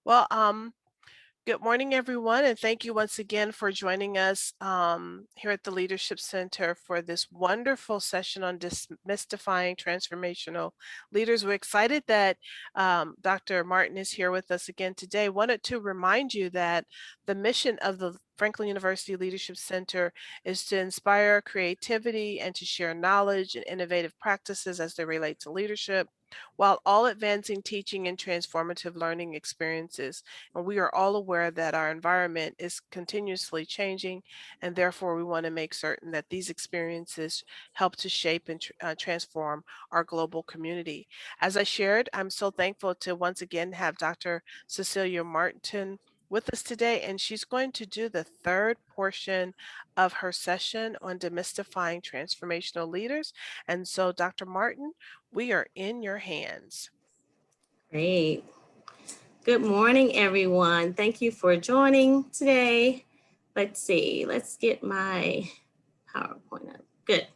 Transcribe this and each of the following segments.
Well, good morning, everyone, and thank you once again for joining us here at the Leadership Center for this wonderful session on demystifying transformational leaders. We're excited that Dr. Martin is here with us again today. Wanted to remind you that the mission of the Franklin University Leadership Center is to inspire creativity and to share knowledge and innovative practices as they relate to leadership, while all advancing teaching and transformative learning experiences. And we are all aware that our environment is continuously changing, and therefore we want to make certain that these experiences help to shape and transform our global community. As I shared, I'm so thankful to once again have Dr. Cecilia Martin with us today, and she's going to do the third portion of her session on demystifying transformational leaders. And so, Dr. Martin, we are in your hands. Great. Good morning, everyone. Thank you for joining today. Let's see, let's get my PowerPoint up. Good.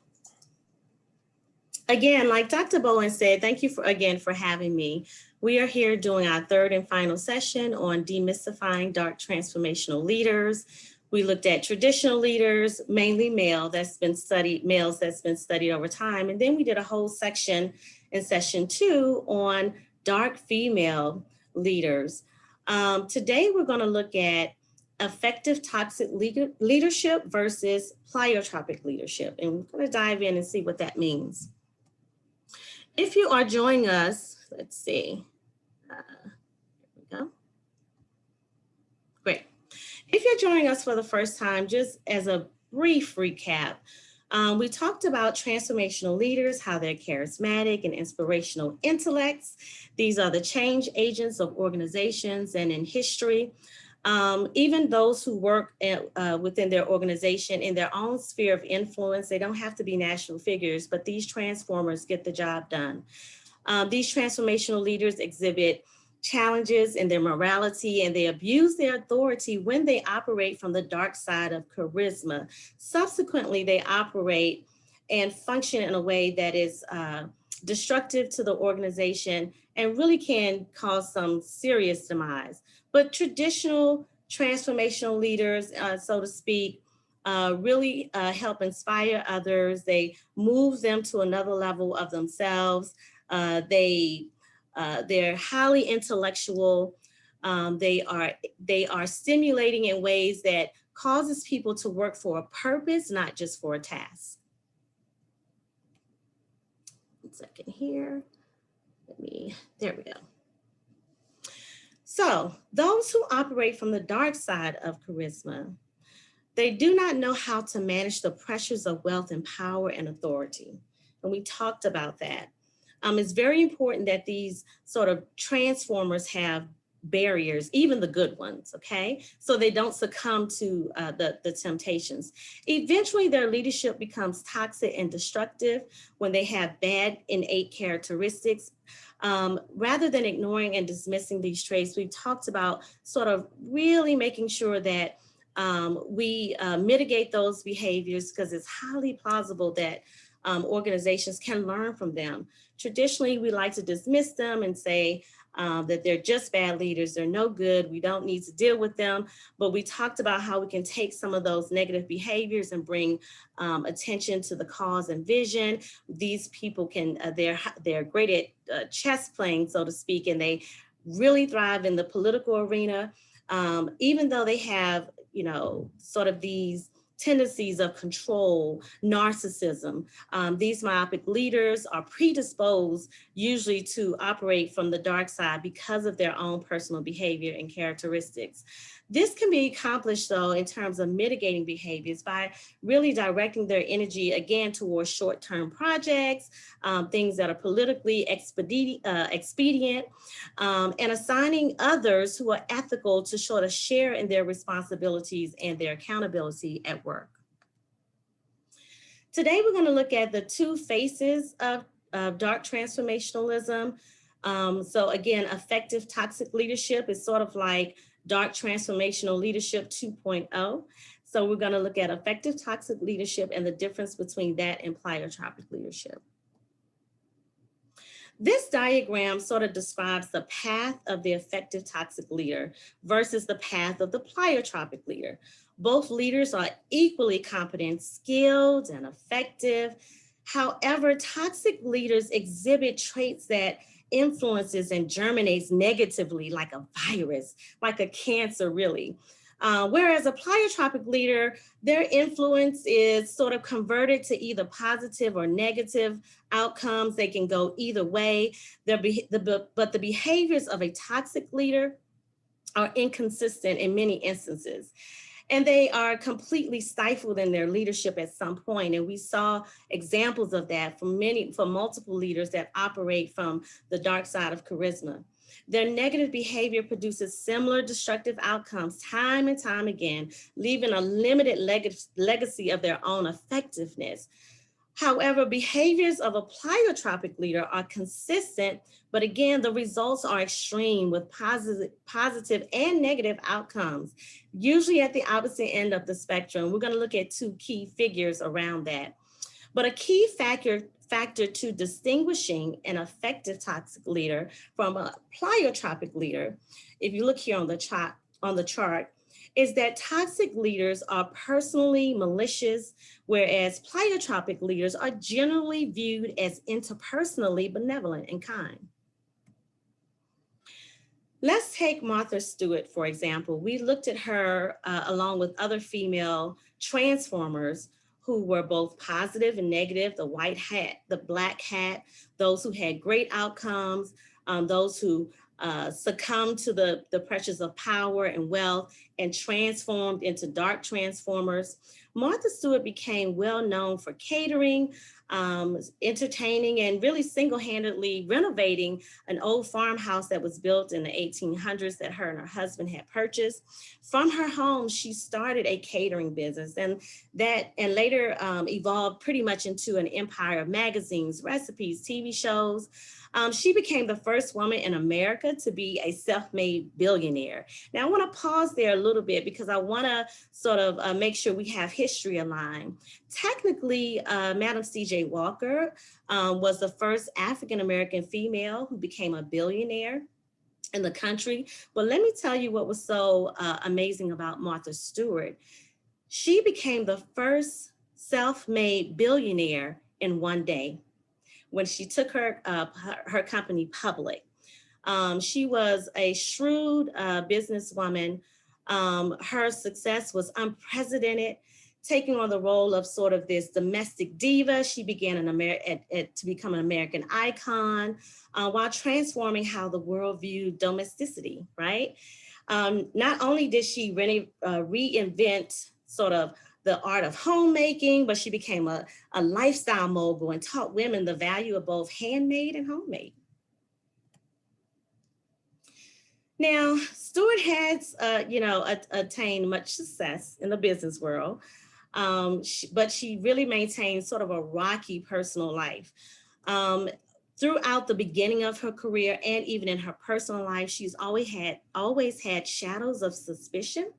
Again, like Dr. Bowen said, thank you for having me. We are here doing our third and final session on demystifying dark transformational leaders. We looked at traditional leaders, mainly males that's been studied over time. And then we did a whole section in session 2 on dark female leaders. Today, we're going to look at effective toxic leadership versus pleiotropic leadership. And we're going to dive in and see what that means. If you are joining us, let's see. Here we go. Great. If you're joining us for the first time, just as a brief recap, we talked about transformational leaders, how they're charismatic and inspirational intellects. These are the change agents of organizations and in history. Even those who work within their organization in their own sphere of influence, they don't have to be national figures, but these transformers get the job done. These transformational leaders exhibit challenges in their morality, and they abuse their authority when they operate from the dark side of charisma. Subsequently, they operate and function in a way that is destructive to the organization and really can cause some serious demise. But traditional transformational leaders, so to speak, really help inspire others. They move them to another level of themselves. They're highly intellectual. They are stimulating in ways that causes people to work for a purpose, not just for a task. 1 second here. There we go. So those who operate from the dark side of charisma, they do not know how to manage the pressures of wealth and power and authority. And we talked about that. It's very important that these sort of transformers have barriers, even the good ones, okay? So they don't succumb to the temptations. Eventually, their leadership becomes toxic and destructive when they have bad innate characteristics. Rather than ignoring and dismissing these traits, we've talked about sort of really making sure that we mitigate those behaviors, because it's highly plausible that organizations can learn from them. Traditionally, we like to dismiss them and say that they're just bad leaders, they're no good, we don't need to deal with them. But we talked about how we can take some of those negative behaviors and bring attention to the cause and vision. These people they're great at chess playing, so to speak, and they really thrive in the political arena, even though they have, sort of these tendencies of control, narcissism. These myopic leaders are predisposed usually to operate from the dark side because of their own personal behavior and characteristics. This can be accomplished, though, in terms of mitigating behaviors by really directing their energy, again, towards short-term projects, things that are politically expedient, and assigning others who are ethical to sort of share in their responsibilities and their accountability at work. Today, we're going to look at the two faces of dark transformationalism. So again, effective toxic leadership is sort of like dark transformational leadership 2.0. So we're going to look at effective toxic leadership and the difference between that and pleiotropic leadership. This diagram sort of describes the path of the effective toxic leader versus the path of the pleiotropic leader. Both leaders are equally competent, skilled, and effective. However, toxic leaders exhibit traits that influences and germinates negatively like a virus, like a cancer, really. Whereas a pleiotropic leader, their influence is sort of converted to either positive or negative outcomes. They can go either way. But the behaviors of a toxic leader are inconsistent in many instances. And they are completely stifled in their leadership at some point. And we saw examples of that from multiple leaders that operate from the dark side of charisma. Their negative behavior produces similar destructive outcomes time and time again, leaving a limited legacy of their own effectiveness. However, behaviors of a pleiotropic leader are consistent, but again, the results are extreme with positive and negative outcomes, usually at the opposite end of the spectrum. We're going to look at two key figures around that. But a key factor to distinguishing an effective toxic leader from a pleiotropic leader, if you look here on the chart, is that toxic leaders are personally malicious, whereas pleiotropic leaders are generally viewed as interpersonally benevolent and kind. Let's take Martha Stewart, for example. We looked at her along with other female transformers who were both positive and negative, the white hat, the black hat, those who had great outcomes, those who succumbed to the pressures of power and wealth and transformed into dark transformers. Martha Stewart became well known for catering, entertaining, and really single-handedly renovating an old farmhouse that was built in the 1800s that her and her husband had purchased. From her home, she started a catering business, and later evolved pretty much into an empire of magazines, recipes, TV shows. She became the first woman in America to be a self-made billionaire. Now, I want to pause there a little bit because I want to sort of make sure we have history aligned. Technically, Madam C.J. Walker was the first African-American female who became a billionaire in the country. But let me tell you what was so amazing about Martha Stewart. She became the first self-made billionaire in one day when she took her company public. She was a shrewd businesswoman. Her success was unprecedented. Taking on the role of sort of this domestic diva, she began to become an American icon while transforming how the world viewed domesticity, right? Not only did she reinvent sort of the art of homemaking, but she became a lifestyle mogul and taught women the value of both handmade and homemade. Now, Stewart has, attained much success in the business world, but she really maintained sort of a rocky personal life. Throughout the beginning of her career and even in her personal life, she's always had shadows of suspicion.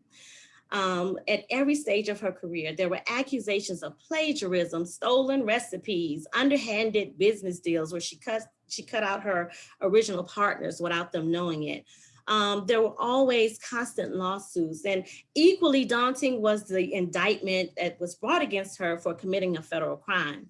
At every stage of her career, there were accusations of plagiarism, stolen recipes, underhanded business deals where she cut out her original partners without them knowing it. There were always constant lawsuits, and equally daunting was the indictment that was brought against her for committing a federal crime.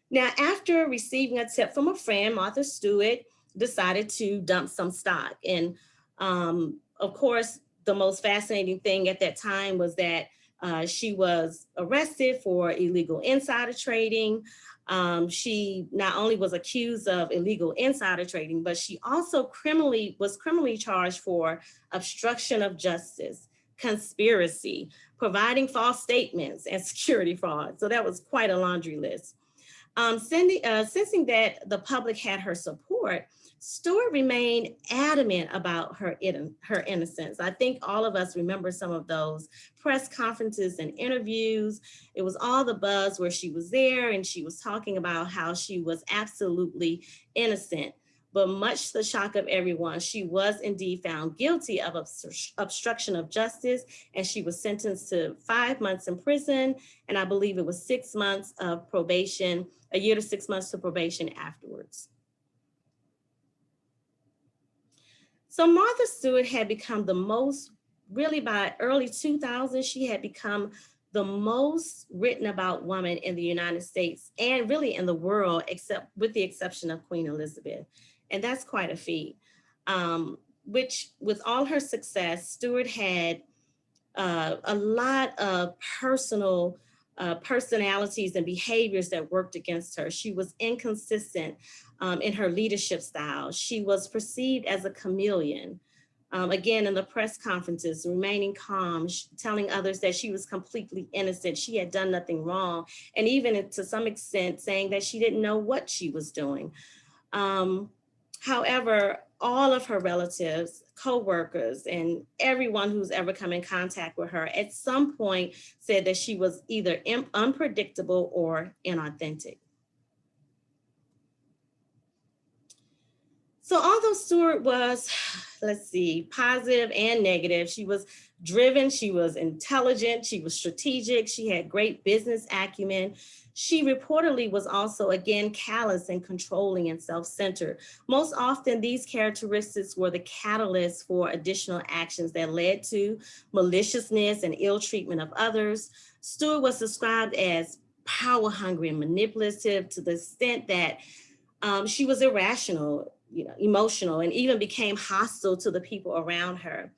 Now, after receiving a tip from a friend, Martha Stewart decided to dump some stock. And of course, the most fascinating thing at that time was that she was arrested for illegal insider trading. She not only was accused of illegal insider trading, but she also was criminally charged for obstruction of justice, conspiracy, providing false statements, and security fraud. So that was quite a laundry list. Sensing that the public had her support, Stewart remained adamant about her innocence. I think all of us remember some of those press conferences and interviews. It was all the buzz where she was there and she was talking about how she was absolutely innocent. But much to the shock of everyone, she was indeed found guilty of obstruction of justice, and she was sentenced to 5 months in prison, and I believe it was 6 months of probation, a year to 6 months to probation afterwards. So Martha Stewart had become the most, really by early 2000s, she had become the most written about woman in the United States and really in the world, except with the exception of Queen Elizabeth. And that's quite a feat. Which, with all her success, Stewart had a lot of personalities and behaviors that worked against her. She was inconsistent in her leadership style. She was perceived as a chameleon. Again, in the press conferences, remaining calm, telling others that she was completely innocent. She had done nothing wrong. And even to some extent, saying that she didn't know what she was doing. Um, However, all of her relatives, co-workers, and everyone who's ever come in contact with her at some point said that she was either unpredictable or inauthentic. So although Stewart was, let's see, positive and negative, she was driven, she was intelligent, she was strategic, she had great business acumen. She reportedly was also, again, callous and controlling and self-centered. Most often, these characteristics were the catalyst for additional actions that led to maliciousness and ill treatment of others. Stewart was described as power hungry and manipulative to the extent that she was irrational, emotional, and even became hostile to the people around her.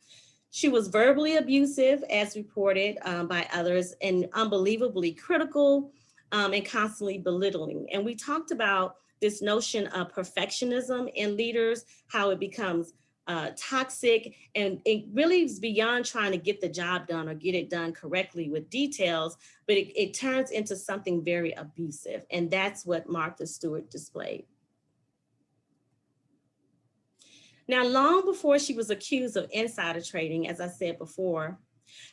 She was verbally abusive, as reported by others, and unbelievably critical and constantly belittling. And we talked about this notion of perfectionism in leaders, how it becomes toxic, and it really is beyond trying to get the job done or get it done correctly with details, but it turns into something very abusive. And that's what Martha Stewart displayed. Now, long before she was accused of insider trading, as I said before,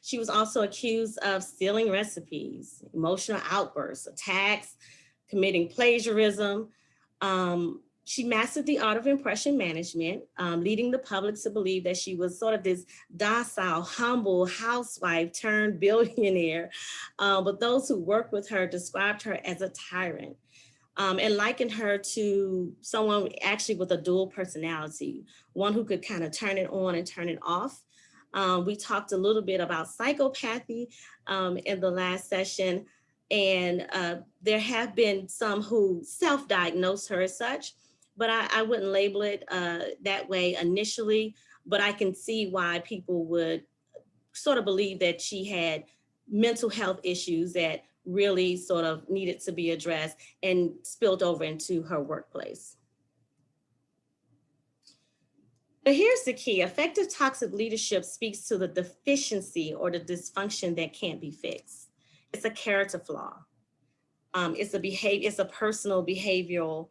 she was also accused of stealing recipes, emotional outbursts, attacks, committing plagiarism. She mastered the art of impression management, leading the public to believe that she was sort of this docile, humble housewife turned billionaire. But those who worked with her described her as a tyrant. And likened her to someone actually with a dual personality, one who could kind of turn it on and turn it off. We talked a little bit about psychopathy in the last session, and there have been some who self-diagnose her as such, but I wouldn't label it that way initially, but I can see why people would sort of believe that she had mental health issues that really sort of needed to be addressed and spilled over into her workplace. But here's the key: effective toxic leadership speaks to the deficiency or the dysfunction that can't be fixed. It's a character flaw. It's a personal behavioral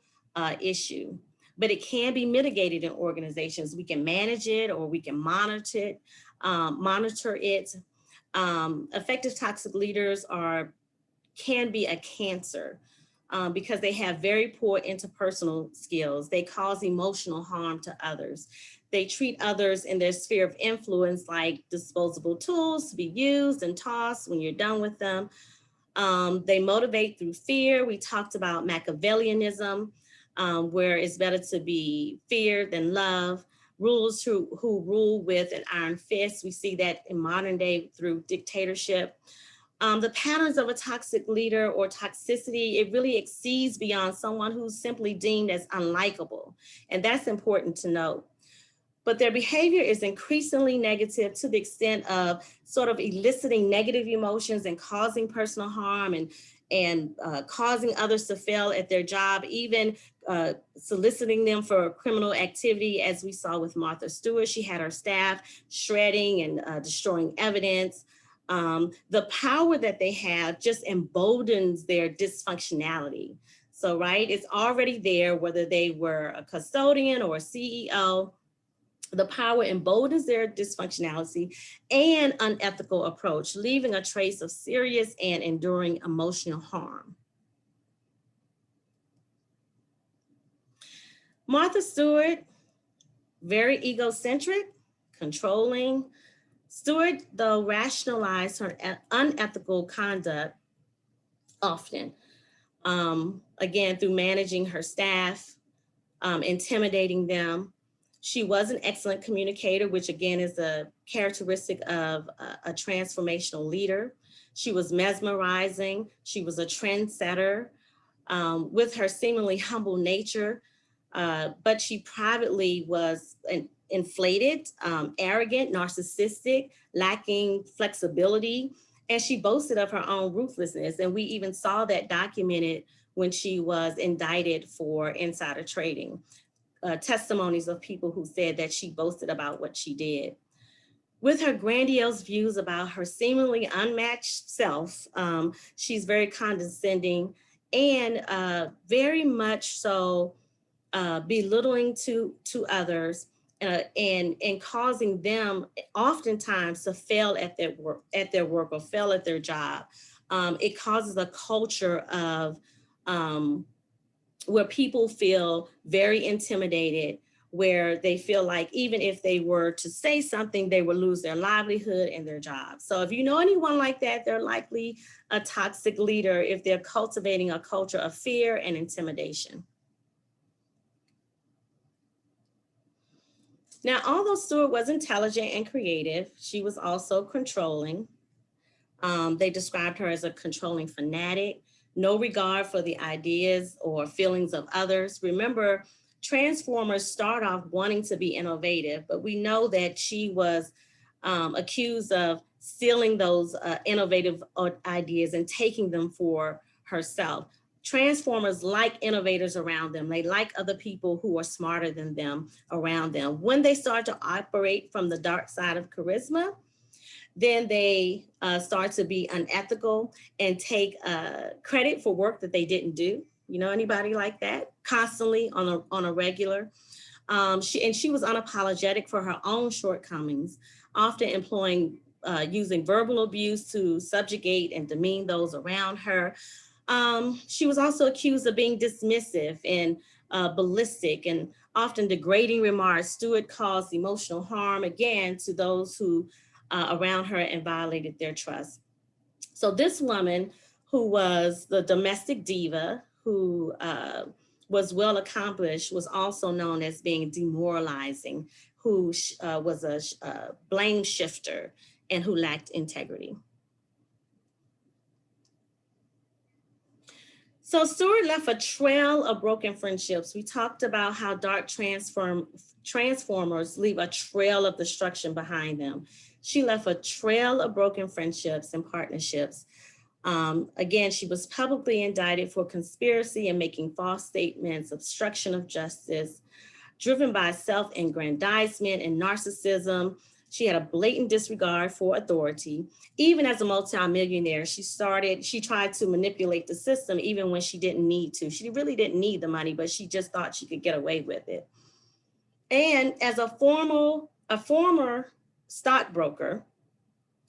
issue, but it can be mitigated in organizations. We can manage it or we can monitor it. Effective toxic leaders can be a cancer because they have very poor interpersonal skills. They cause emotional harm to others. They treat others in their sphere of influence like disposable tools to be used and tossed when you're done with them. They motivate through fear. We talked about Machiavellianism, where it's better to be feared than love. Rulers who rule with an iron fist. We see that in modern day through dictatorship. The patterns of a toxic leader or toxicity, it really exceeds beyond someone who's simply deemed as unlikable. And that's important to note. But their behavior is increasingly negative to the extent of sort of eliciting negative emotions and causing personal harm and causing others to fail at their job, even soliciting them for criminal activity, as we saw with Martha Stewart. She had her staff shredding and destroying evidence. The power that they have just emboldens their dysfunctionality. So, right, it's already there, whether they were a custodian or a CEO. The power emboldens their dysfunctionality and unethical approach, leaving a trace of serious and enduring emotional harm. Martha Stewart, very egocentric, controlling. Stewart, though, rationalized her unethical conduct often, again, through managing her staff, intimidating them. She was an excellent communicator, which again is a characteristic of a transformational leader. She was mesmerizing. She was a trendsetter. With her seemingly humble nature, but she privately was inflated, arrogant, narcissistic, lacking flexibility, and she boasted of her own ruthlessness. And we even saw that documented when she was indicted for insider trading. Testimonies of people who said that she boasted about what she did. With her grandiose views about her seemingly unmatched self, she's very condescending and very much so belittling to others, and causing them oftentimes to fail at their work or fail at their job. It causes a culture of um, where people feel very intimidated, where they feel like even if they were to say something, they would lose their livelihood and their job. So if you know anyone like that, they're likely a toxic leader if they're cultivating a culture of fear and intimidation. Now, although Stewart was intelligent and creative, she was also controlling. They described her as a controlling fanatic, no regard for the ideas or feelings of others. Remember, Transformers start off wanting to be innovative, but we know that she was accused of stealing those innovative ideas and taking them for herself. Transformers like innovators around them. They like other people who are smarter than them around them. When they start to operate from the dark side of charisma, then they start to be unethical and take credit for work that they didn't do. You know anybody like that? Constantly on a regular. She was unapologetic for her own shortcomings, often employing using verbal abuse to subjugate and demean those around her. She was also accused of being dismissive and ballistic and often degrading remarks. Stewart caused emotional harm again to those who around her and violated their trust. So this woman, who was the domestic diva, who was well accomplished, was also known as being demoralizing, who was a blame shifter and who lacked integrity. So Stewart left a trail of broken friendships. We talked about how dark transformers leave a trail of destruction behind them. She left a trail of broken friendships and partnerships. Again, she was publicly indicted for conspiracy and making false statements, obstruction of justice, driven by self-aggrandizement and narcissism. She had a blatant disregard for authority. Even as a multimillionaire, she tried to manipulate the system even when she didn't need to. She really didn't need the money, but she just thought she could get away with it. And as a former stockbroker,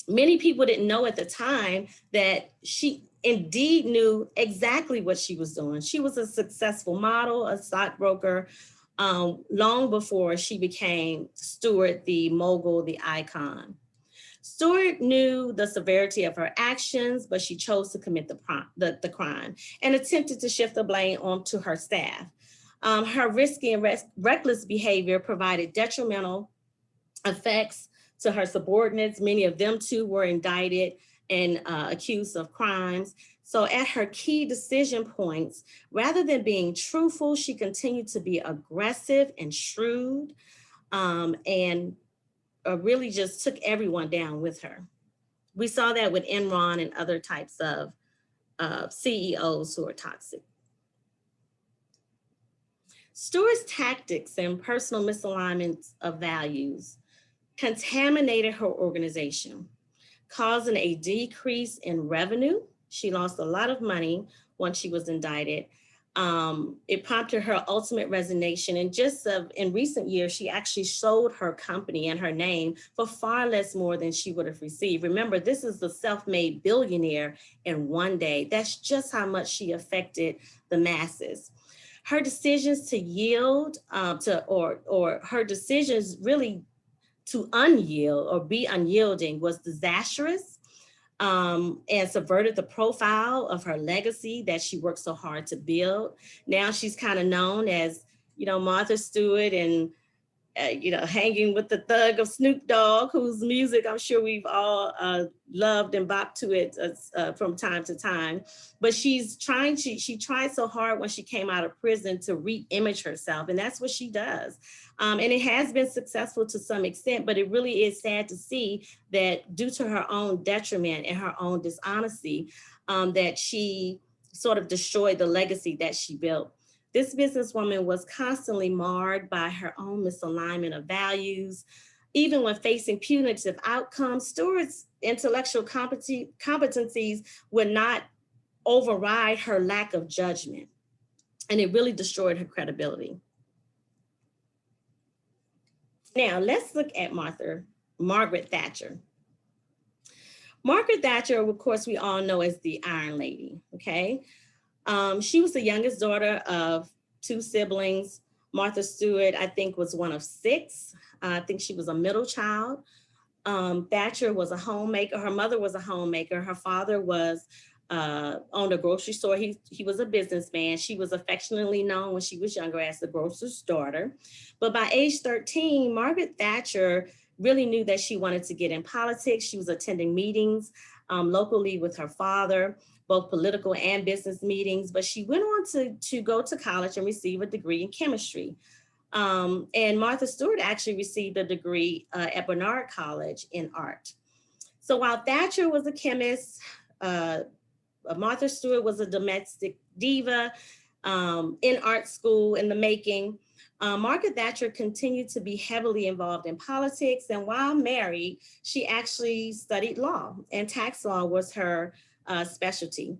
many people didn't know at the time that she indeed knew exactly what she was doing. She was a successful model, a stockbroker, long before she became Stewart, the mogul, the icon. Stewart knew the severity of her actions, but she chose to commit the crime and attempted to shift the blame onto her staff. Her risky and reckless behavior provided detrimental effects to her subordinates. Many of them too were indicted and accused of crimes. So at her key decision points, rather than being truthful, she continued to be aggressive and shrewd, and really just took everyone down with her. We saw that with Enron and other types of CEOs who are toxic. Stewart's tactics and personal misalignments of values contaminated her organization, causing a decrease in revenue. She lost a lot of money once she was indicted. It prompted her ultimate resignation. And just in recent years, she actually sold her company and her name for far less more than she would have received. Remember, this is the self-made billionaire in one day. That's just how much she affected the masses. Her decisions to yield or her decisions really to unyield or be unyielding was disastrous, and subverted the profile of her legacy that she worked so hard to build. Now she's kind of known as, Martha Stewart, and hanging with the thug of Snoop Dogg, whose music I'm sure we've all loved and bopped to it from time to time. But she tried so hard when she came out of prison to re-image herself, and that's what she does. And it has been successful to some extent, but it really is sad to see that due to her own detriment and her own dishonesty, that she sort of destroyed the legacy that she built. This businesswoman was constantly marred by her own misalignment of values. Even when facing punitive outcomes, Stewart's intellectual competencies would not override her lack of judgment, and it really destroyed her credibility. Now, let's look at Margaret Thatcher. Margaret Thatcher, of course, we all know as the Iron Lady, okay? She was the youngest daughter of two siblings. Martha Stewart, I think, was one of six. I think she was a middle child. Thatcher was a homemaker. Her mother was a homemaker. Her father was owned a grocery store. He was a businessman. She was affectionately known when she was younger as the grocer's daughter. But by age 13, Margaret Thatcher really knew that she wanted to get in politics. She was attending meetings locally with her father, both political and business meetings, but she went on to go to college and receive a degree in chemistry. And Martha Stewart actually received a degree at Barnard College in art. So while Thatcher was a chemist, Martha Stewart was a domestic diva in art school in the making. Margaret Thatcher continued to be heavily involved in politics, and while married, she actually studied law, and tax law was her specialty.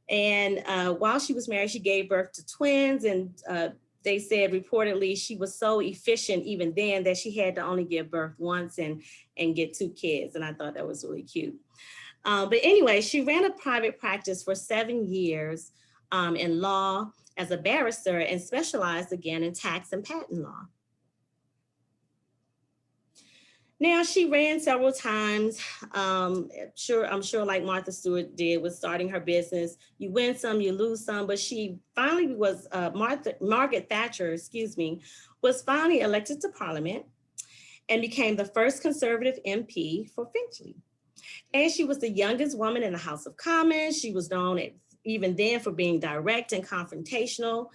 And while she was married, she gave birth to twins, and they said reportedly she was so efficient even then that she had to only give birth once and get two kids. And I thought that was really cute. But anyway, she ran a private practice for 7 years in law as a barrister and specialized again in tax and patent law. Now, she ran several times. I'm sure like Martha Stewart did with starting her business. You win some, you lose some, but she finally was, Margaret Thatcher, was finally elected to Parliament and became the first Conservative MP for Finchley. And she was the youngest woman in the House of Commons. She was known even then for being direct and confrontational.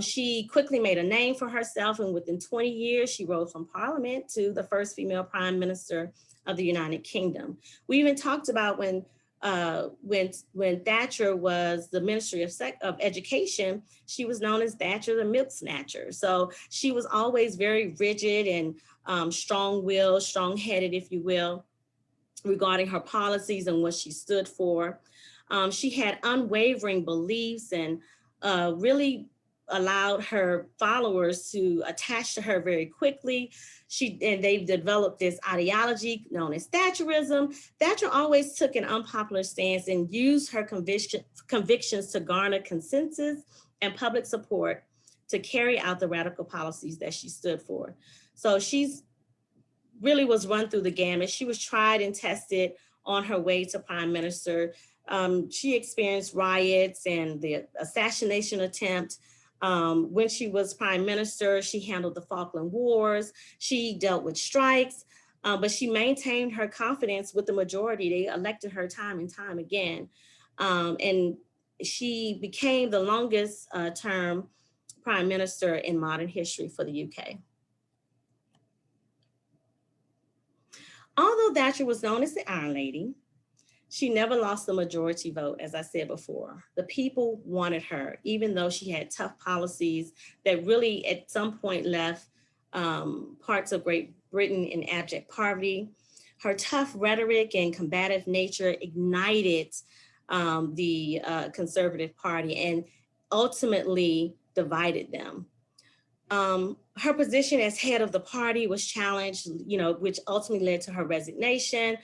She quickly made a name for herself, and within 20 years, she rose from Parliament to the first female Prime Minister of the United Kingdom. We even talked about when Thatcher was the Ministry of Education, she was known as Thatcher the Milk Snatcher. So she was always very rigid and strong-willed, strong-headed, if you will, regarding her policies and what she stood for. She had unwavering beliefs and really allowed her followers to attach to her very quickly. They've developed this ideology known as Thatcherism. Thatcher always took an unpopular stance and used her convictions to garner consensus and public support to carry out the radical policies that she stood for. So she's really was run through the gamut. She was tried and tested on her way to prime minister. She experienced riots and the assassination attempt. When she was prime minister, she handled the Falkland Wars. She dealt with strikes, but she maintained her confidence with the majority. They elected her time and time again. And she became the longest term prime minister in modern history for the UK. Although Thatcher was known as the Iron Lady, she never lost the majority vote, as I said before. The people wanted her, even though she had tough policies that really at some point left parts of Great Britain in abject poverty. Her tough rhetoric and combative nature ignited the Conservative Party and ultimately divided them. Her position as head of the party was challenged, which ultimately led to her resignation.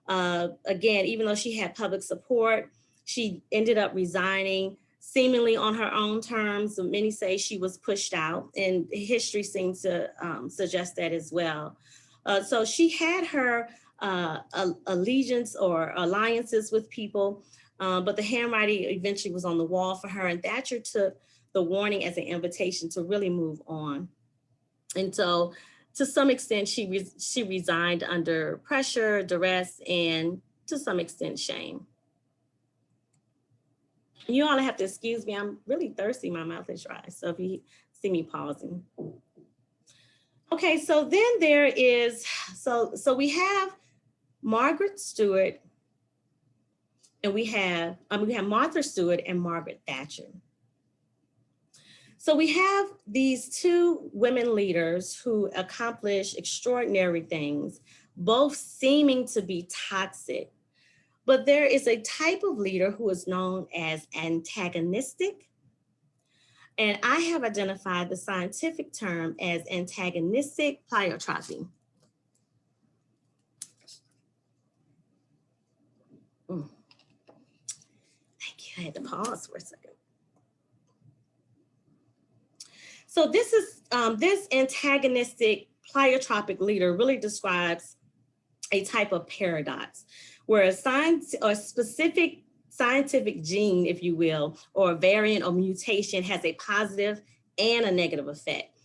Again, even though she had public support, she ended up resigning seemingly on her own terms. Many say she was pushed out, and history seems to suggest that as well. So she had her allegiance or alliances with people, but the handwriting eventually was on the wall for her, and Thatcher took the warning as an invitation to really move on. And so to some extent, she resigned under pressure, duress, and to some extent, shame. You all have to excuse me. I'm really thirsty. My mouth is dry. So if you see me pausing. Okay, so then there is, so we have Margaret Stewart, and we have Martha Stewart and Margaret Thatcher. So we have these two women leaders who accomplish extraordinary things, both seeming to be toxic. But there is a type of leader who is known as antagonistic. And I have identified the scientific term as antagonistic pleiotropy. Thank you. I had to pause for a second. So this antagonistic pleiotropic leader really describes a type of paradox where a specific scientific gene, if you will, or a variant or mutation has a positive and a negative effect.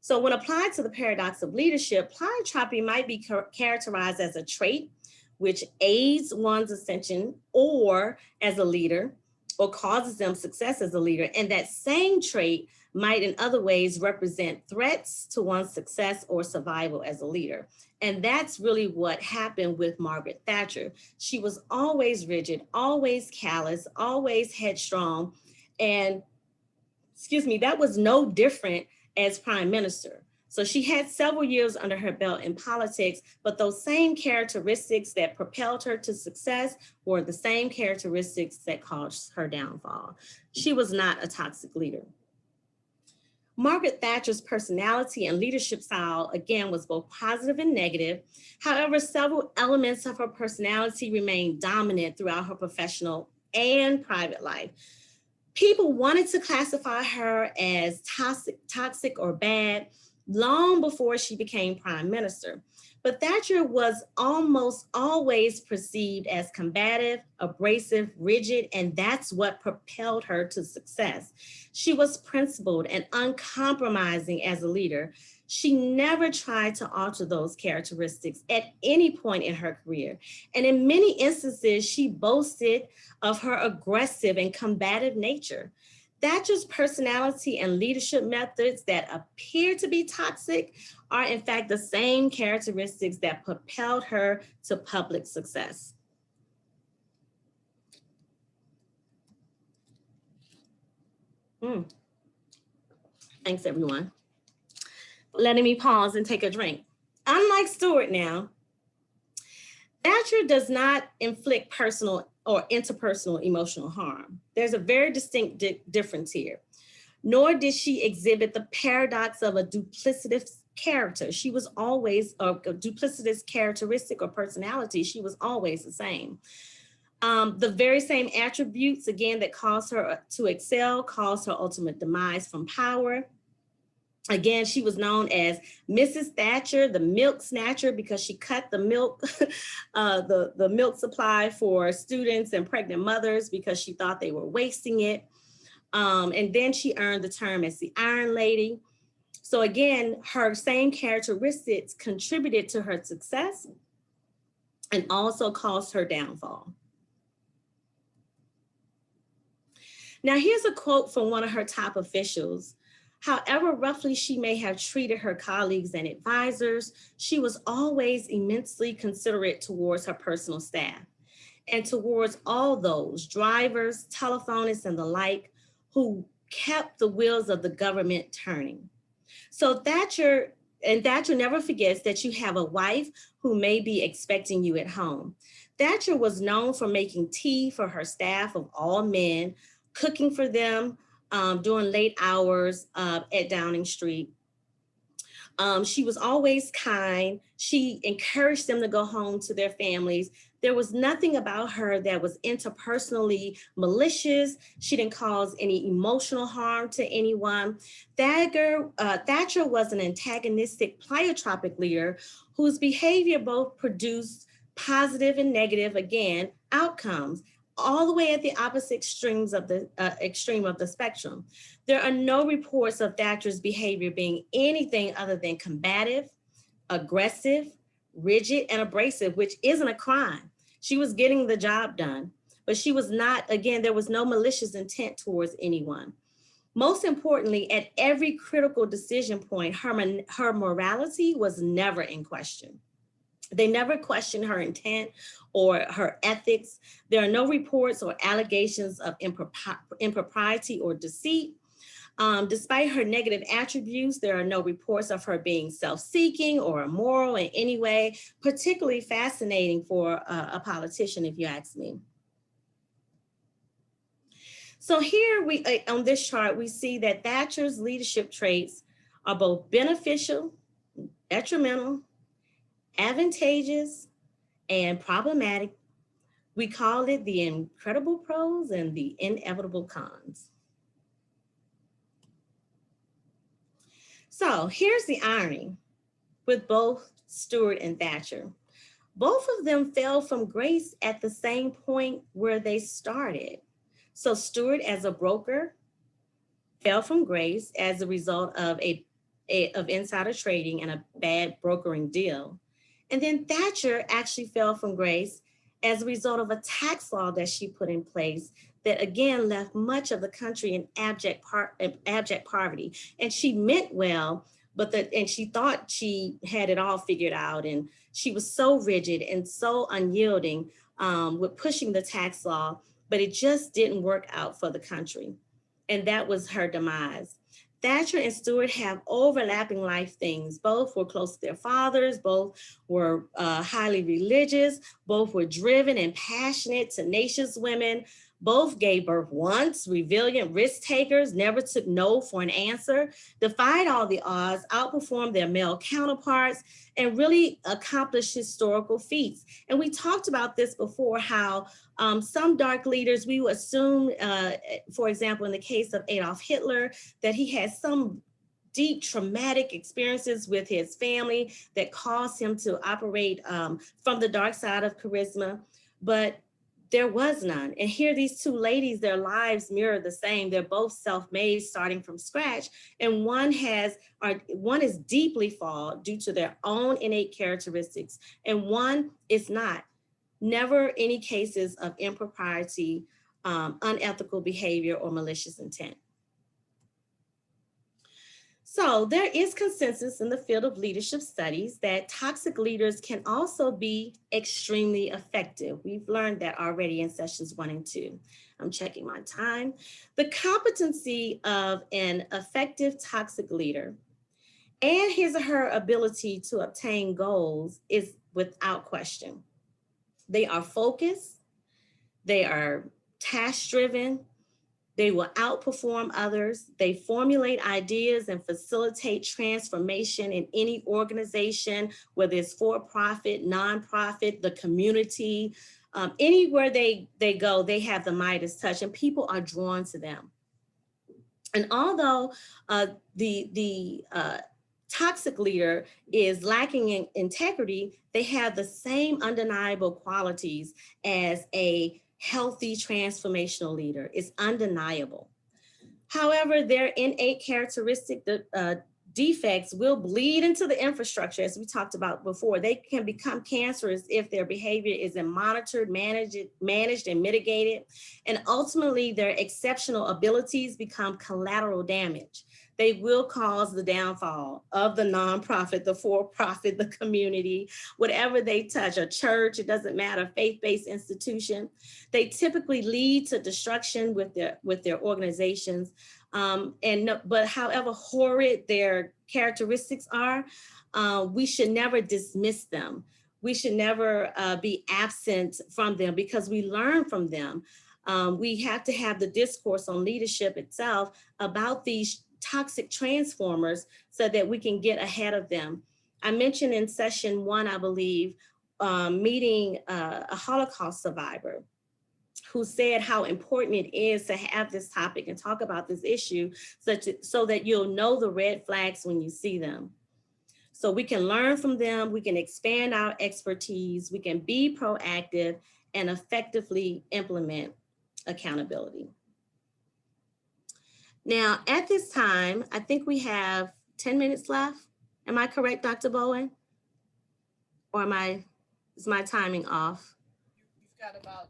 So when applied to the paradox of leadership, pleiotropy might be characterized as a trait which aids one's ascension or as a leader, or causes them success as a leader. And that same trait might in other ways represent threats to one's success or survival as a leader. And that's really what happened with Margaret Thatcher. She was always rigid, always callous, always headstrong. And that was no different as prime minister. So she had several years under her belt in politics, but those same characteristics that propelled her to success were the same characteristics that caused her downfall. She was not a toxic leader. Margaret Thatcher's personality and leadership style, again, was both positive and negative. However, several elements of her personality remained dominant throughout her professional and private life. People wanted to classify her as toxic or bad long before she became prime minister. But Thatcher was almost always perceived as combative, abrasive, rigid, and that's what propelled her to success. She was principled and uncompromising as a leader. She never tried to alter those characteristics at any point in her career. And in many instances, she boasted of her aggressive and combative nature. Thatcher's personality and leadership methods that appear to be toxic are in fact the same characteristics that propelled her to public success. Thanks, everyone. Letting me pause and take a drink. Unlike Stewart now, Thatcher does not inflict personal or interpersonal emotional harm. There's a very distinct difference here. Nor did she exhibit the paradox of a duplicitous character. She was always a duplicitous characteristic or personality. She was always the same. The very same attributes, again, that caused her to excel, caused her ultimate demise from power. Again, she was known as Mrs. Thatcher, the milk snatcher, because she cut the milk, the milk supply for students and pregnant mothers because she thought they were wasting it. And then she earned the term as the Iron Lady. So again, her same characteristics contributed to her success and also caused her downfall. Now, here's a quote from one of her top officials. However roughly she may have treated her colleagues and advisors, she was always immensely considerate towards her personal staff and towards all those drivers, telephonists, and the like who kept the wheels of the government turning. So Thatcher never forgets that you have a wife who may be expecting you at home. Thatcher was known for making tea for her staff of all men, cooking for them, during late hours at Downing Street. She was always kind. She encouraged them to go home to their families. There was nothing about her that was interpersonally malicious. She didn't cause any emotional harm to anyone. Thatcher was an antagonistic pleiotropic leader whose behavior both produced positive and negative, again, outcomes. all the way at the opposite extremes of the extreme of the spectrum. There are no reports of Thatcher's behavior being anything other than combative, aggressive, rigid, and abrasive, which isn't a crime. She was getting the job done, but she was not, again, there was no malicious intent towards anyone. Most importantly, at every critical decision point, her morality was never in question. They never questioned her intent or her ethics. There are no reports or allegations of impropriety or deceit. Despite her negative attributes, there are no reports of her being self-seeking or immoral in any way, particularly fascinating for a politician, if you ask me. So here we, on this chart, we see that Thatcher's leadership traits are both beneficial, detrimental, advantageous, and problematic. We call it the incredible pros and the inevitable cons. So here's the irony with both Stewart and Thatcher. Both of them fell from grace at the same point where they started. So Stewart, as a broker, fell from grace as a result of of insider trading and a bad brokering deal. And then Thatcher actually fell from grace as a result of a tax law that she put in place that again left much of the country in abject poverty. And she meant well, and she thought she had it all figured out. And she was so rigid and so unyielding with pushing the tax law, but it just didn't work out for the country. And that was her demise. Thatcher and Stewart have overlapping life things. Both were close to their fathers, both were highly religious, both were driven and passionate, tenacious women. Both gave birth once, resilient risk takers, never took no for an answer, defied all the odds, outperformed their male counterparts, and really accomplished historical feats. And we talked about this before, how some dark leaders, we would assume, for example, in the case of Adolf Hitler, that he had some deep traumatic experiences with his family that caused him to operate from the dark side of charisma. But there was none. And here, these two ladies, their lives mirror the same. They're both self-made, starting from scratch. And one is deeply flawed due to their own innate characteristics, and one is not. Never any cases of impropriety, unethical behavior, or malicious intent. So there is consensus in the field of leadership studies that toxic leaders can also be extremely effective. We've learned that already in sessions 1 and 2. I'm checking my time. The competency of an effective toxic leader and his or her ability to obtain goals is without question. They are focused, they are task-driven, they will outperform others. They formulate ideas and facilitate transformation in any organization, whether it's for-profit, nonprofit, the community. Anywhere they go, they have the Midas touch, and people are drawn to them. And although the toxic leader is lacking in integrity, they have the same undeniable qualities as a healthy transformational leader. Is undeniable. However, their innate characteristic defects will bleed into the infrastructure, as we talked about before. They can become cancerous if their behavior isn't monitored, managed, and mitigated. And ultimately, their exceptional abilities become collateral damage. They will cause the downfall of the nonprofit, the for-profit, the community, whatever they touch, a church, it doesn't matter, faith-based institution. They typically lead to destruction with their organizations. But however horrid their characteristics are, we should never dismiss them. We should never be absent from them, because we learn from them. We have to have the discourse on leadership itself about these toxic transformers so that we can get ahead of them. I mentioned in session 1, I believe, meeting a Holocaust survivor who said how important it is to have this topic and talk about this issue so that you'll know the red flags when you see them. So we can learn from them, we can expand our expertise, we can be proactive and effectively implement accountability. Now, at this time, I think we have 10 minutes left. Am I correct, Dr. Bowen? Or is my timing off? You've got about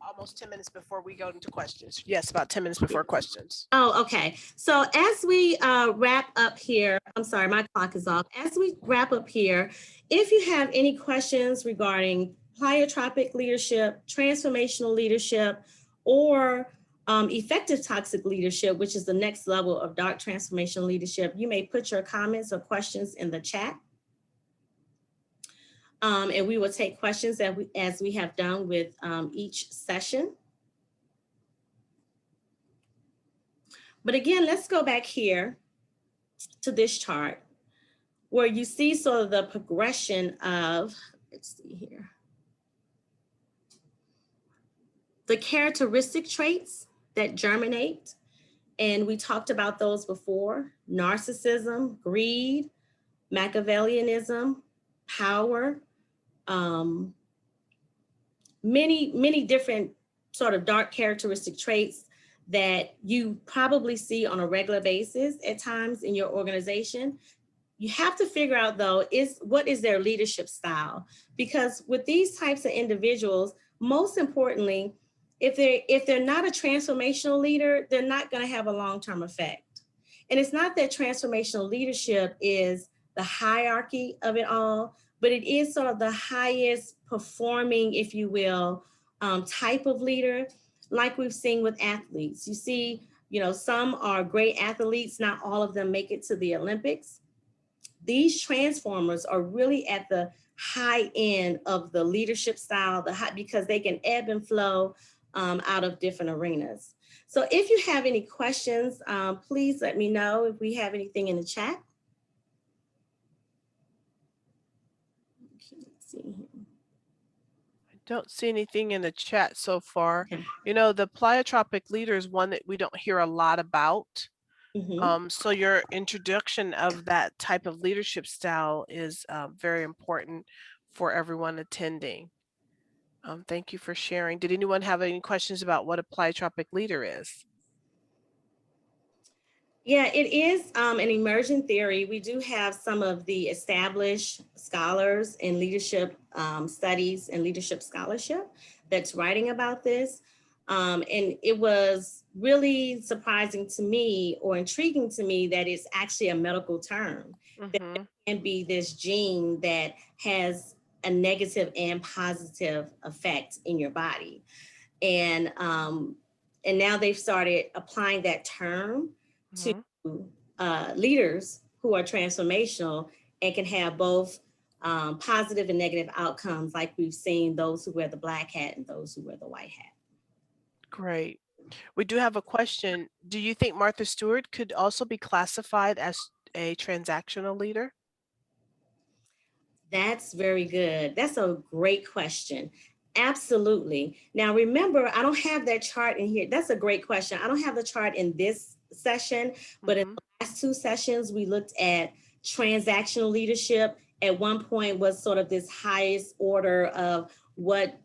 almost 10 minutes before we go into questions. Yes, about 10 minutes before questions. Oh, okay. So as we wrap up here, I'm sorry, my clock is off. As we wrap up here, if you have any questions regarding pleiotropic leadership, transformational leadership, or effective toxic leadership, which is the next level of dark transformational leadership, you may put your comments or questions in the chat. And we will take questions as we have done with each session. But again, let's go back here to this chart where you see sort of the progression of, let's see here, the characteristic traits that germinate. And we talked about those before: narcissism, greed, Machiavellianism, power, many different sort of dark characteristic traits that you probably see on a regular basis at times in your organization. You have to figure out, though, what is their leadership style? Because with these types of individuals, most importantly, if they're not a transformational leader, they're not going to have a long-term effect. And it's not that transformational leadership is the hierarchy of it all, but it is sort of the highest performing, if you will, type of leader, like we've seen with athletes. You see, some are great athletes, not all of them make it to the Olympics. These transformers are really at the high end of the leadership style, because they can ebb and flow out of different arenas. So if you have any questions, please let me know if we have anything in the chat. Let's see here. I don't see anything in the chat so far. Okay. The pleiotropic leader is one that we don't hear a lot about. So your introduction of that type of leadership style is very important for everyone attending. Thank you for sharing. Did anyone have any questions about what a pleiotropic leader is? Yeah, it is an emerging theory. We do have some of the established scholars in leadership studies and leadership scholarship that's writing about this. And it was really surprising to me, or intriguing to me, that it's actually a medical term. That it can be this gene that has a negative and positive effect in your body. And now they've started applying that term to leaders who are transformational and can have both positive and negative outcomes, like we've seen those who wear the black hat and those who wear the white hat. Great. We do have a question. Do you think Martha Stewart could also be classified as a transactional leader? That's very good. That's a great question. Absolutely. Now, remember, I don't have that chart in here. That's a great question. I don't have the chart in this session, but in the last two sessions, we looked at transactional leadership. At one point was sort of this highest order of what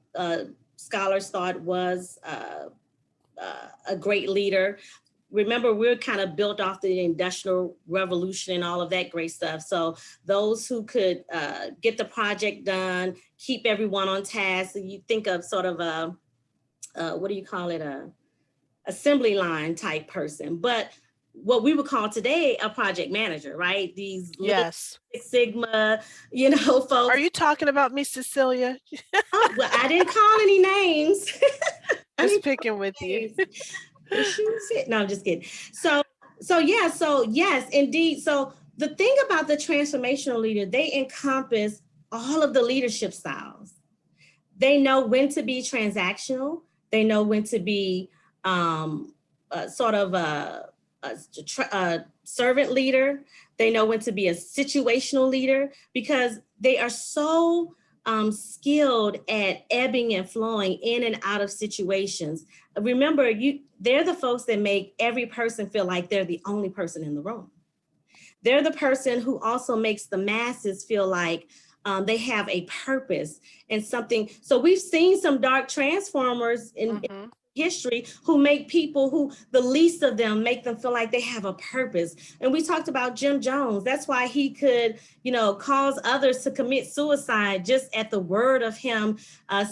scholars thought was a great leader. Remember, we're kind of built off the Industrial Revolution and all of that great stuff. So those who could get the project done, keep everyone on task. So you think of sort of a, what do you call it? A assembly line type person, but what we would call today a project manager, right? These Yes. Six Sigma, folks. Are you talking about me, Cecilia? Oh, well, I didn't call any names. Just picking with you. No, I'm just kidding. So yes, indeed. So the thing about the transformational leader, they encompass all of the leadership styles. They know when to be transactional. They know when to be sort of a servant leader. They know when to be a situational leader, because they are so skilled at ebbing and flowing in and out of situations. Remember, they're the folks that make every person feel like they're the only person in the room. They're the person who also makes the masses feel like They have a purpose and something. So we've seen some dark transformers in Mm-hmm. history who make people who the least of them make them feel like they have a purpose. And we talked about Jim Jones. That's why he could, cause others to commit suicide just at the word of him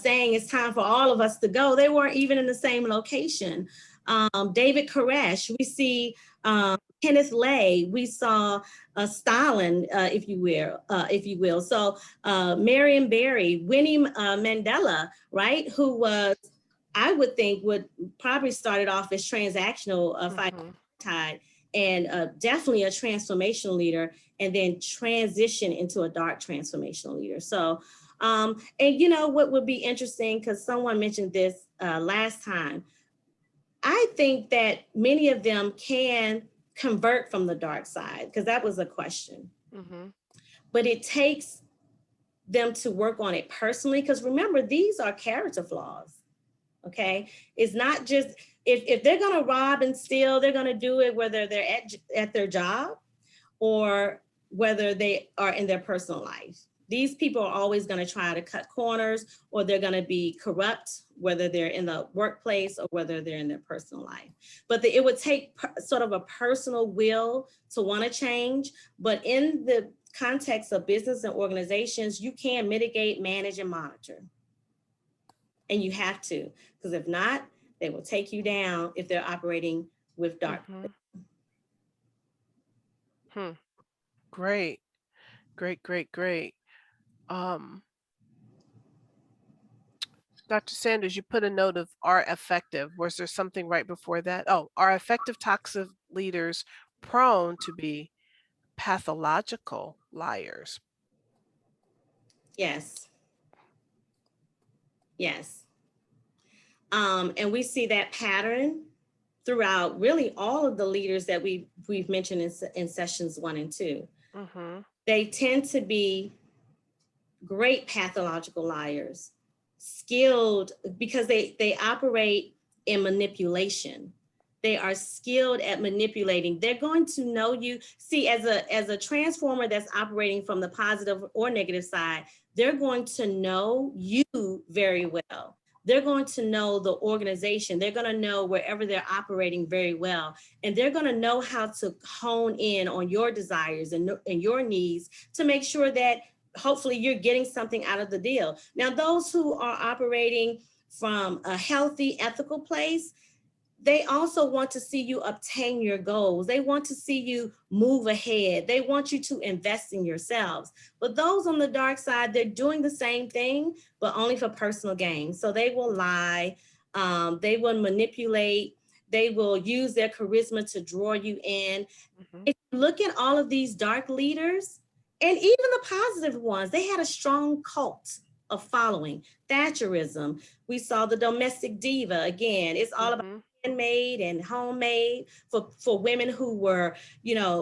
saying it's time for all of us to go. They weren't even in the same location. David Koresh, we see Kenneth Lay, we saw Stalin, if you will. So Marion Barry, Winnie Mandela, right, who was, I would think, would probably started off as transactional fighting Mm-hmm. tide, and definitely a transformational leader, and then transition into a dark transformational leader. So, and what would be interesting, because someone mentioned this last time, I think that many of them can convert from the dark side, because that was a question. Mm-hmm. But it takes them to work on it personally, because remember, these are character flaws. Okay, it's not just if they're going to rob and steal, they're going to do it whether they're at their job or whether they are in their personal life. These people are always going to try to cut corners, or they're going to be corrupt, whether they're in the workplace or whether they're in their personal life. But it would take sort of a personal will to want to change. But in the context of business and organizations, you can mitigate, manage, and monitor. And you have to, because if not, they will take you down if they're operating with dark. Mm-hmm. Hmm. Great. Great, great, great. Um, Dr. Sanders, you put a note of are effective. Was there something right before that? Oh, are effective toxic leaders prone to be pathological liars? Yes, yes. And we see that pattern throughout really all of the leaders that we've mentioned in sessions 1 and 2. Mm-hmm. They tend to be great pathological liars, skilled because they operate in manipulation. They are skilled at manipulating. They're going to know you. See, as a transformer that's operating from the positive or negative side, they're going to know you very well. They're going to know the organization. They're going to know wherever they're operating very well. And they're going to know how to hone in on your desires and your needs to make sure that hopefully you're getting something out of the deal. Now, those who are operating from a healthy, ethical place, they also want to see you obtain your goals. They want to see you move ahead. They want you to invest in yourselves. But those on the dark side, they're doing the same thing, but only for personal gain. So they will lie, they will manipulate, they will use their charisma to draw you in. Mm-hmm. If you look at all of these dark leaders, and even the positive ones, they had a strong cult of following. Thatcherism, we saw the domestic diva. Again, it's all about Mm-hmm. handmade and homemade for women who were,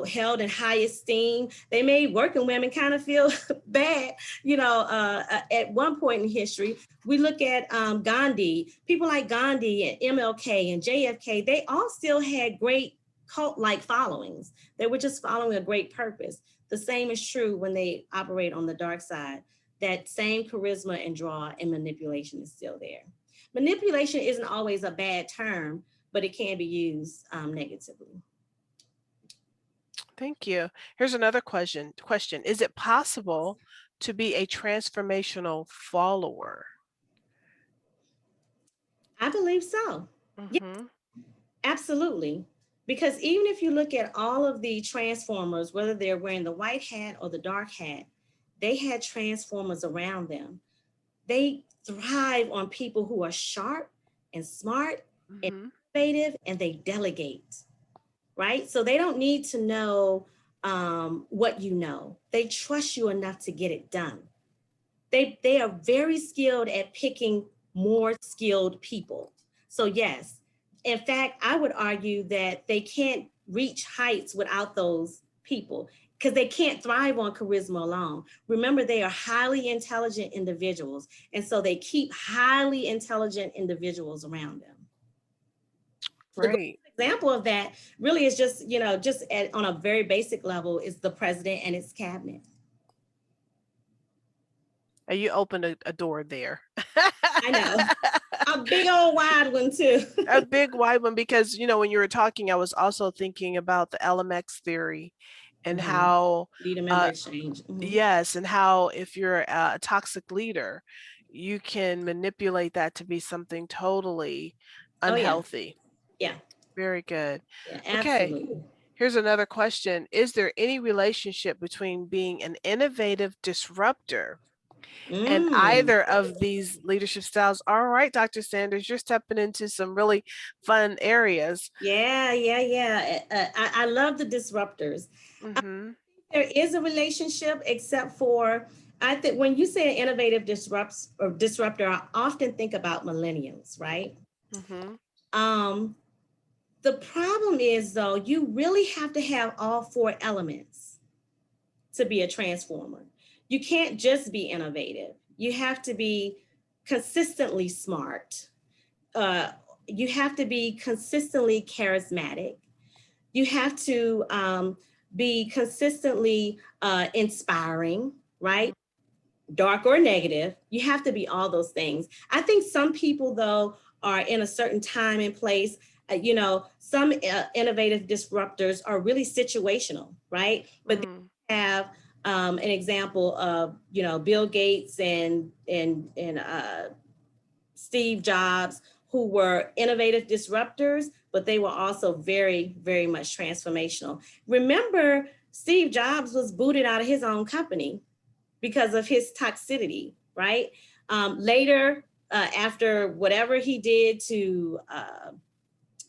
held in high esteem. They made working women kind of feel bad, at one point in history. We look at Gandhi, people like Gandhi and MLK and JFK, they all still had great cult-like followings. They were just following a great purpose. The same is true when they operate on the dark side. That same charisma and draw and manipulation is still there. Manipulation isn't always a bad term, but it can be used negatively. Thank you. Here's another question. Is it possible to be a transformational follower? I believe so. Yeah, Mm-hmm. absolutely. Because even if you look at all of the transformers, whether they're wearing the white hat or the dark hat, they had transformers around them. They thrive on people who are sharp and smart and Mm-hmm. innovative, and they delegate, right? So they don't need to know what you know. They trust you enough to get it done. They are very skilled at picking more skilled people. So yes, in fact, I would argue that they can't reach heights without those people because they can't thrive on charisma alone. Remember, they are highly intelligent individuals, and so they keep highly intelligent individuals around them. The Great. example of that really is just, on a very basic level, is the president and his cabinet. And you opened a door there. I know. A big old wide one too. A big wide one, because when you were talking, I was also thinking about the LMX theory and Hmm. how Leader member uh exchange. Hmm. yes, and how if you're a toxic leader, you can manipulate that to be something totally Oh yeah. unhealthy. Yeah. Very good. Yeah. Okay, Absolutely. here's another question. Is there any relationship between being an innovative disruptor and Mm. either of these leadership styles? All right, Dr. Sanders, you're stepping into some really fun areas. Yeah. Yeah. Yeah. I love the disruptors. Mm-hmm. There is a relationship, except for I think when you say an innovative disrupts or disruptor, I often think about millennials, right? Mm-hmm. Um, the problem is though, you really have to have all four elements to be a transformer. You can't just be innovative. You have to be consistently smart. Uh, you have to be consistently charismatic. You have to be consistently inspiring, right? Dark or negative. You have to be all those things. I think some people, though, are in a certain time and place. Some innovative disruptors are really situational, right? But Mm-hmm. they have an example of Bill Gates and Steve Jobs, who were innovative disruptors, but they were also very, very much transformational. Remember, Steve Jobs was booted out of his own company because of his toxicity, right? Later, after whatever he did to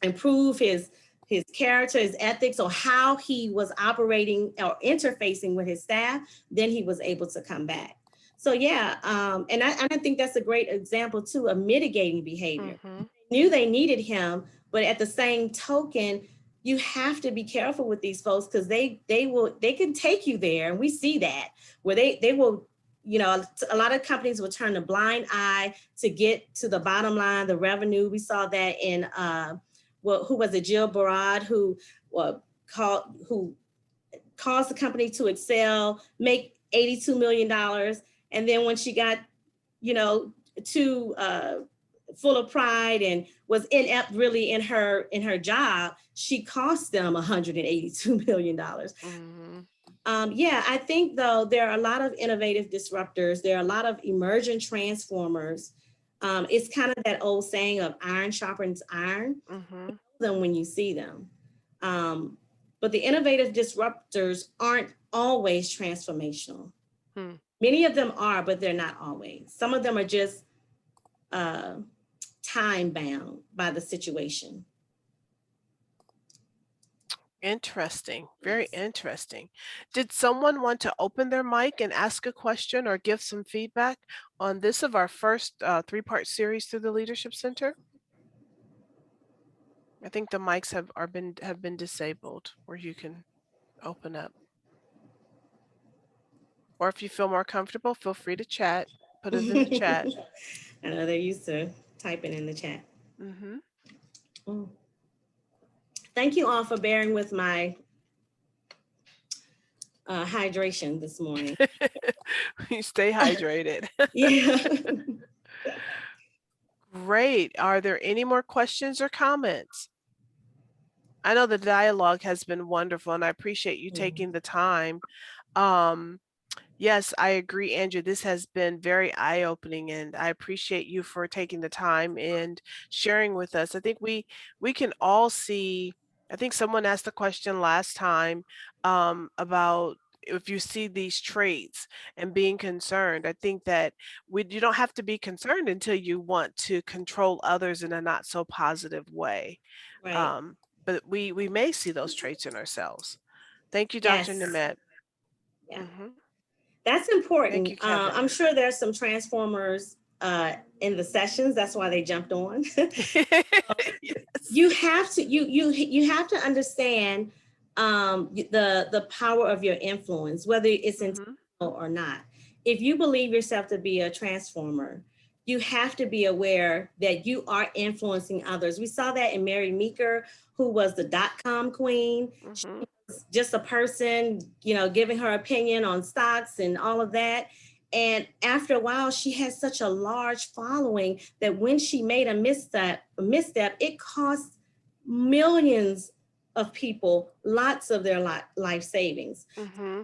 improve his character, his ethics, or how he was operating or interfacing with his staff, then he was able to come back. So yeah, and I think that's a great example too of mitigating behavior. Mm-hmm. They knew they needed him, but at the same token, you have to be careful with these folks because they can take you there, and we see that where they will. A lot of companies will turn a blind eye to get to the bottom line, the revenue. We saw that in who was it, Jill Barad, who caused the company to excel, make $82 million, and then when she got you know too full of pride and was inept really in her job, she cost them $182 million. Mm-hmm. Yeah, I think though there are a lot of innovative disruptors. There are a lot of emergent transformers. It's kind of that old saying of iron sharpens iron. Mm-hmm. Them when you see them. Um, but the innovative disruptors aren't always transformational. Hmm. Many of them are, but they're not always. Some of them are just uh, time bound by the situation. Interesting. Very Yes. interesting. Did someone want to open their mic and ask a question or give some feedback on this of our first three-part series through the Leadership Center? I think the mics have been disabled where you can open up. Or if you feel more comfortable, feel free to chat. Put it in the chat. I know they're used to typing in the chat. Mm-hmm. Mm. Thank you all for bearing with my hydration this morning. You stay hydrated. Yeah. Great. Are there any more questions or comments? I know the dialogue has been wonderful, and I appreciate you taking the time. Um, yes, I agree, Andrew. This has been very eye-opening, and I appreciate you for taking the time and sharing with us. I think we can all see. I think someone asked the question last time about if you see these traits and being concerned. I think that you don't have to be concerned until you want to control others in a not so positive way. Right. Um, but we may see those traits in ourselves. Thank you, Dr. Yes. Nemeth. Yeah. Hmm. That's Thank important. you, Kevin. I'm sure there's some transformers in the sessions. That's why they jumped on. Yes. You have to you have to understand the power of your influence, whether it's intentional Hmm. or not. If you believe yourself to be a transformer, you have to be aware that you are influencing others. We saw that in Mary Meeker, who was the dot-com queen. Hmm. Just a person, giving her opinion on stocks and all of that. And after a while, she had such a large following that when she made a misstep, it cost millions of people lots of their life savings. Mm-hmm.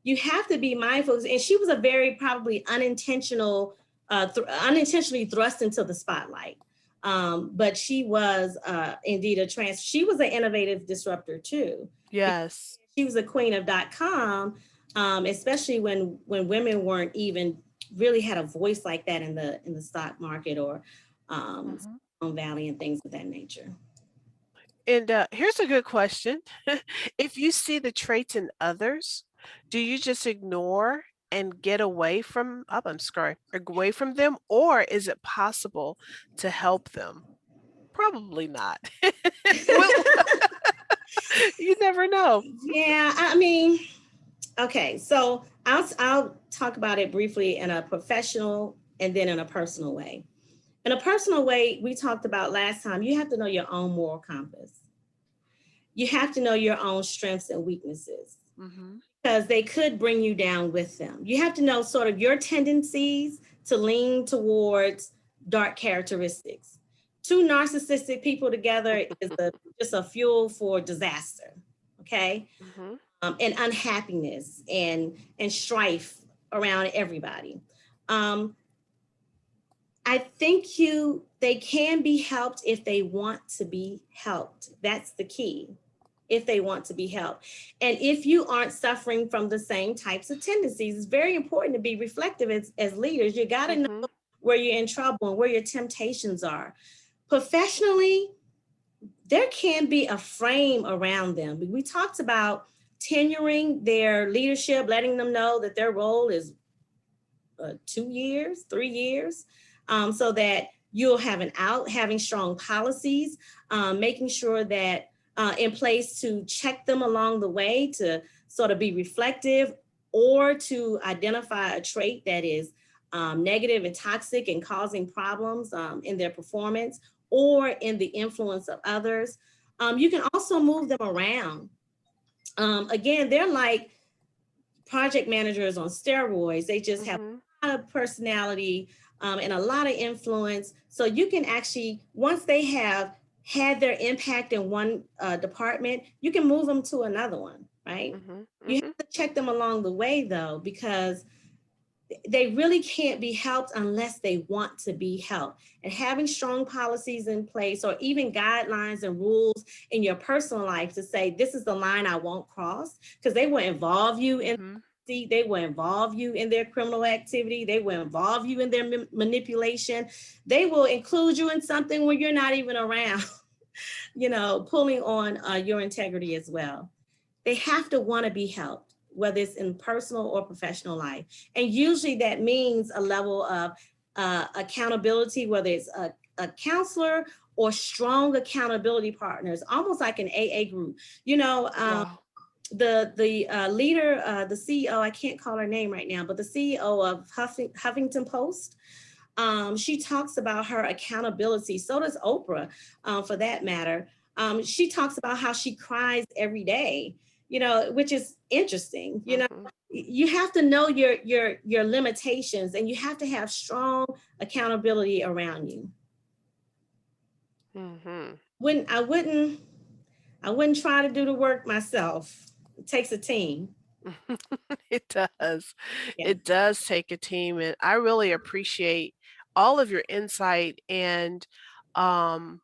You have to be mindful. And she was a very probably unintentionally thrust into the spotlight. But she was indeed she was an innovative disruptor too. Yes. She was a queen of .com, especially when women weren't even really had a voice like that in the stock market or Mm-hmm. Silicon Valley and things of that nature. And here's a good question. If you see the traits in others, do you just ignore and get away from, oh, I'm sorry, away from them, or is it possible to help them? Probably not. Well, you never know. Yeah, I mean, okay, so I'll talk about it briefly in a professional and then in a personal way. In a personal way, we talked about last time, you have to know your own moral compass. You have to know your own strengths and weaknesses Mm-hmm. because they could bring you down with them. You have to know sort of your tendencies to lean towards dark characteristics. Two narcissistic people together is just a fuel for disaster. Okay, Mm-hmm. and unhappiness and strife around everybody. Um, I think they can be helped if they want to be helped. That's the key. If they want to be helped. And if you aren't suffering from the same types of tendencies, it's very important to be reflective as leaders. You got to know Mm-hmm. where you're in trouble and where your temptations are. Professionally, there can be a frame around them. We talked about tenuring their leadership, letting them know that their role is 2 years, 3 years, so that you'll have an out, having strong policies, making sure that in place to check them along the way to sort of be reflective or to identify a trait that is negative and toxic and causing problems in their performance or in the influence of others. You can also move them around. Again, they're like project managers on steroids. They just have Mm-hmm. a lot of personality and a lot of influence. So you can actually, once they have had their impact in one department, you can move them to another one, right? Mm-hmm. You Mm-hmm. have to check them along the way though, because they really can't be helped unless they want to be helped. And having strong policies in place or even guidelines and rules in your personal life to say, this is the line I won't cross, because they will involve you in Mm-hmm. they will involve you in their criminal activity. They will involve you in their manipulation. They will include you in something when you're not even around, pulling on your integrity as well. They have to want to be helped, whether it's in personal or professional life. And usually that means a level of accountability, whether it's a counselor or strong accountability partners, almost like an AA group. You know, Wow. the leader, the CEO, I can't call her name right now, but the CEO of Huffington Post, she talks about her accountability. So does Oprah, for that matter. She talks about how she cries every day, which is interesting. Mm-hmm. You have to know your limitations, and you have to have strong accountability around you. Mm-hmm. Wouldn't I wouldn't I wouldn't try to do the work myself. It takes a team. It does. Yeah. It does take a team, and I really appreciate all of your insight. And um,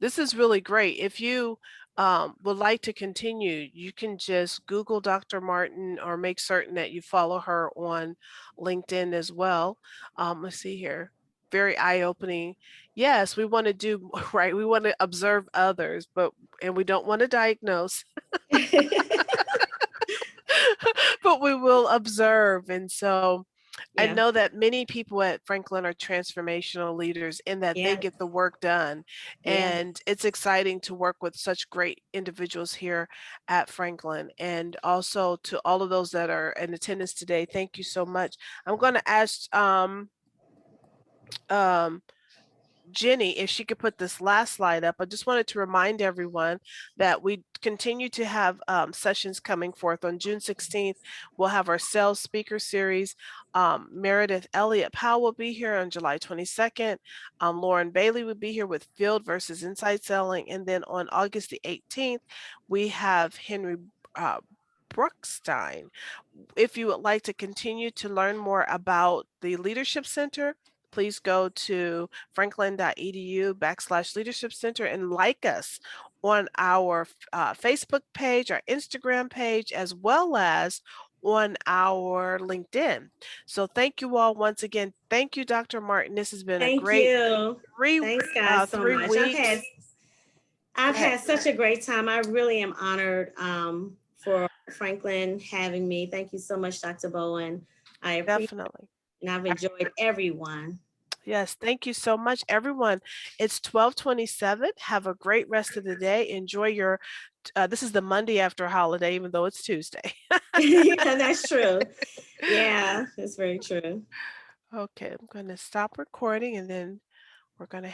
this is really great. If you would like to continue, you can just Google Dr. Martin or make certain that you follow her on LinkedIn as well. Let's see here. Very eye-opening. Yes, we want to do right. We want to observe others, and we don't want to diagnose. But we will observe. And so I Yeah. know that many people at Franklin are transformational leaders in that they Yeah. get the work done. Yeah. And it's exciting to work with such great individuals here at Franklin. And also to all of those that are in attendance today, thank you so much. I'm going to ask um, Jenny, if she could put this last slide up, I just wanted to remind everyone that we continue to have sessions coming forth. On June 16th, we'll have our sales speaker series. Meredith Elliott Powell will be here on July 22nd. Lauren Bailey will be here with field versus inside selling. And then on August the 18th, we have Henry Bruckstein. If you would like to continue to learn more about the Leadership Center, please go to franklin.edu/leadership center and like us on our Facebook page, our Instagram page, as well as on our LinkedIn. So thank you all once again. Thank you, Dr. Martin. This has been a Thank great you. three Thanks, guys, so three much. weeks. Go I've ahead. had such a great time. I really am honored for Franklin having me. Thank you so much, Dr. Bowen. I appreciate Definitely. it, and I've enjoyed everyone. Yes, thank you so much, everyone. It's 12:27. Have a great rest of the day. Enjoy your, this is the Monday after a holiday, even though it's Tuesday. Yeah, that's true. Yeah, that's very true. Okay, I'm going to stop recording and then we're going to